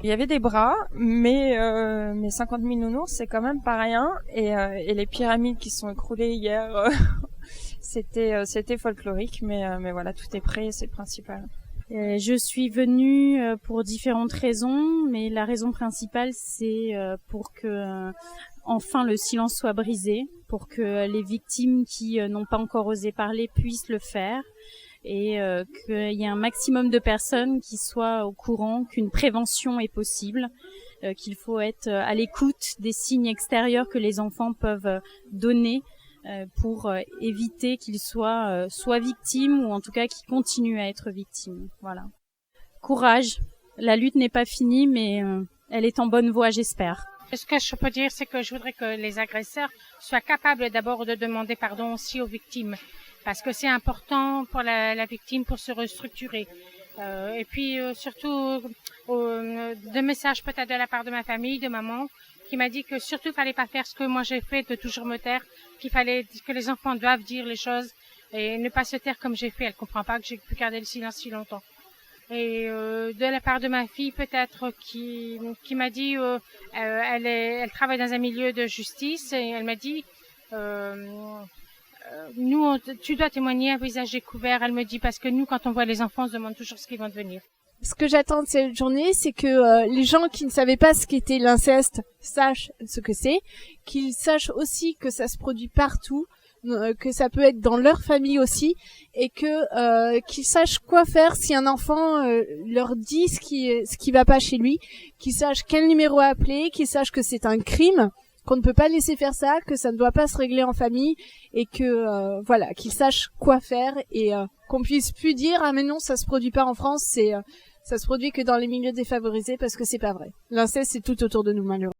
Il y avait des bras, mais 50 000 nounours, c'est quand même pas rien. Et les pyramides qui sont écroulées hier, c'était folklorique, mais voilà, tout est prêt, c'est le principal. Je suis venue pour différentes raisons, mais la raison principale, c'est pour que enfin le silence soit brisé, pour que les victimes qui n'ont pas encore osé parler puissent le faire, et qu'il y ait un maximum de personnes qui soient au courant qu'une prévention est possible, qu'il faut être à l'écoute des signes extérieurs que les enfants peuvent donner pour éviter qu'ils soient soit victimes ou en tout cas qu'ils continuent à être victimes. Voilà. Courage. La lutte n'est pas finie, mais elle est en bonne voie, j'espère. Ce que je peux dire, c'est que je voudrais que les agresseurs soient capables d'abord de demander pardon aussi aux victimes, parce que c'est important pour la victime pour se restructurer. Et puis surtout, deux messages peut-être de la part de ma famille, de maman, qui m'a dit que surtout il fallait pas faire ce que moi j'ai fait, de toujours me taire, que les enfants doivent dire les choses et ne pas se taire comme j'ai fait. Elle comprend pas que j'ai pu garder le silence si longtemps. Et de la part de ma fille peut-être qui m'a dit elle travaille dans un milieu de justice et elle m'a dit tu dois témoigner à visage découvert. Elle me dit parce que nous quand on voit les enfants on se demande toujours ce qu'ils vont devenir. Ce que j'attends de cette journée, c'est que les gens qui ne savaient pas ce qu'était l'inceste sachent ce que c'est, qu'ils sachent aussi que ça se produit partout, que ça peut être dans leur famille aussi, et que qu'ils sachent quoi faire si un enfant leur dit ce qui va pas chez lui, qu'ils sachent quel numéro appeler, qu'ils sachent que c'est un crime, qu'on ne peut pas laisser faire ça, que ça ne doit pas se régler en famille, et que voilà, qu'ils sachent quoi faire et qu'on puisse plus dire ah mais non ça se produit pas en France, ça se produit que dans les milieux défavorisés parce que c'est pas vrai. L'inceste c'est tout autour de nous malheureusement.